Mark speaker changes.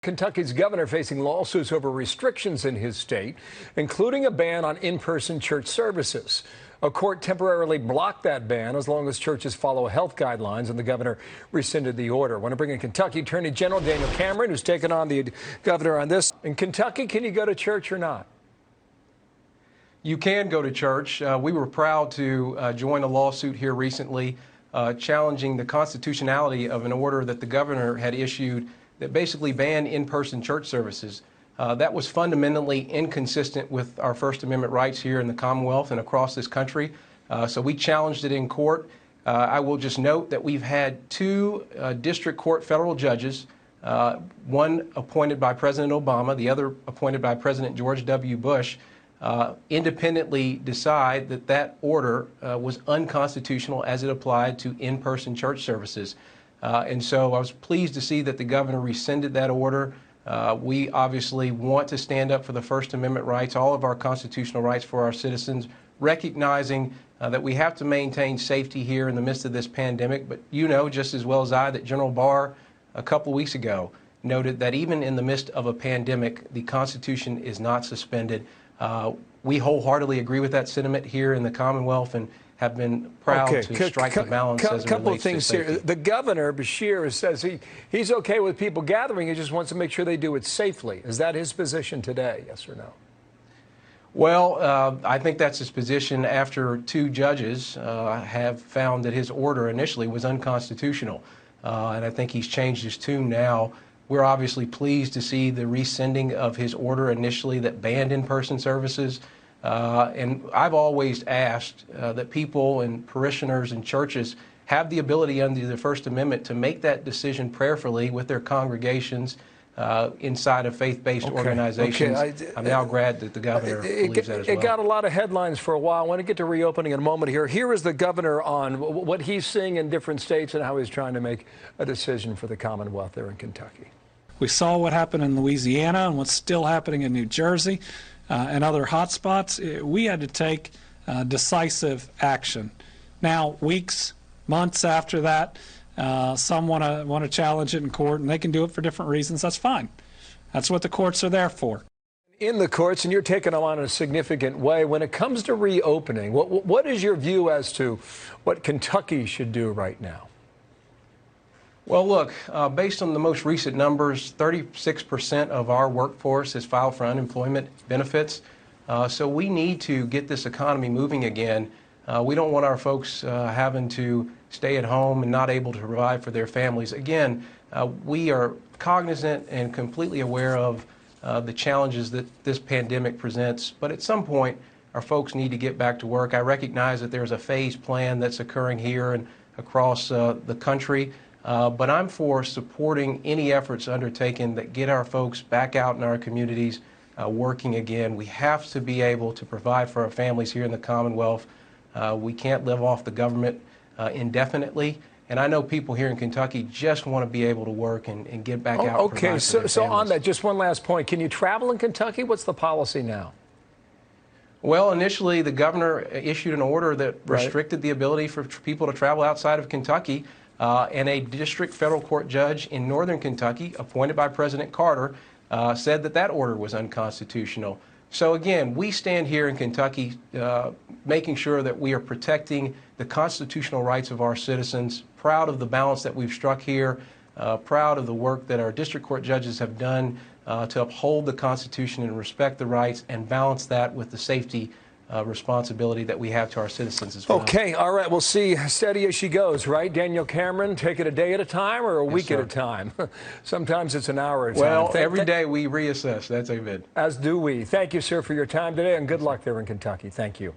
Speaker 1: Kentucky's governor facing lawsuits over restrictions in his state, including a ban on in-person church services. A court temporarily blocked that ban as long as churches follow health guidelines, and the governor rescinded the order. I want to bring in Kentucky Attorney General Daniel Cameron, who's taken on the governor on this. In Kentucky, can you go to church or not?
Speaker 2: You can go to church. We were proud to join a lawsuit here recently challenging the constitutionality of an order that the governor had issued that basically banned in-person church services. That was fundamentally inconsistent with our First Amendment rights here in the Commonwealth and across this country. So we challenged it in court. I will just note that we've had two district court federal judges, one appointed by President Obama, the other appointed by President George W. Bush, independently decide that that order was unconstitutional as it applied to in-person church services. And so I was pleased to see that the governor rescinded that order. We obviously want to stand up for the First Amendment rights, all of our constitutional rights for our citizens, recognizing that we have to maintain safety here in the midst of this pandemic. But you know just as well as I that General Barr a couple of weeks ago noted that even in the midst of a pandemic, the Constitution is not suspended. We wholeheartily agree with that sentiment here in the Commonwealth and have been proud to strike the balance as it relates to safety.
Speaker 1: Here. The governor, Beshear, says he's okay with people gathering. He just wants to make sure they do it safely. Is that his position today, yes or no?
Speaker 2: Well, I think that's his position after two judges have found that his order initially was unconstitutional. And I think he's changed his tune now. We're obviously pleased to see the rescinding of his order initially that banned in-person services. And I've always asked that people and parishioners and churches have the ability under the First Amendment to make that decision prayerfully with their congregations inside of faith-based organizations. I'm now glad that the governor believes that as well.
Speaker 1: It got a lot of headlines for a while. I want to get to reopening in a moment here. Here is the governor on what he's seeing in different states and how he's trying to make a decision for the Commonwealth there in Kentucky.
Speaker 3: We saw what happened in Louisiana and what's still happening in New Jersey and other hot spots. We had to take decisive action. Now, weeks, months after that, some want to challenge it in court, and they can do it for different reasons. That's fine. That's what the courts are there for.
Speaker 1: In the courts, and you're taking them on in a significant way. When it comes to reopening, what is your view as to what Kentucky should do right now?
Speaker 2: Well, look, based on the most recent numbers, 36% of our workforce has filed for unemployment benefits. So we need to get this economy moving again. We don't want our folks having to stay at home and not able to provide for their families. Again, we are cognizant and completely aware of the challenges that this pandemic presents. But at some point, our folks need to get back to work. I recognize that there's a phased plan that's occurring here and across the country. But I'm for supporting any efforts undertaken that get our folks back out in our communities working again. We have to be able to provide for our families here in the Commonwealth. We can't live off the government indefinitely. And I know people here in Kentucky just want to be able to work and get back out.
Speaker 1: Okay, so on that, just one last point. Can you travel in Kentucky? What's the policy now?
Speaker 2: Well, initially, the governor issued an order that restricted the ability for people to travel outside of Kentucky. And a district federal court judge in northern Kentucky, appointed by President Carter, said that that order was unconstitutional. So again, we stand here in Kentucky making sure that we are protecting the constitutional rights of our citizens, proud of the balance that we've struck here, proud of the work that our district court judges have done to uphold the Constitution and respect the rights and balance that with the safety responsibility that we have to our citizens as well.
Speaker 1: Okay, all right, we'll see. Steady as she goes, right? Daniel Cameron, take it a day at a time or a week at a time? Sometimes it's an hour at a time.
Speaker 2: Well, every day we reassess. That's a bit.
Speaker 1: As do we. Thank you, sir, for your time today, and good luck there in Kentucky. Thank you.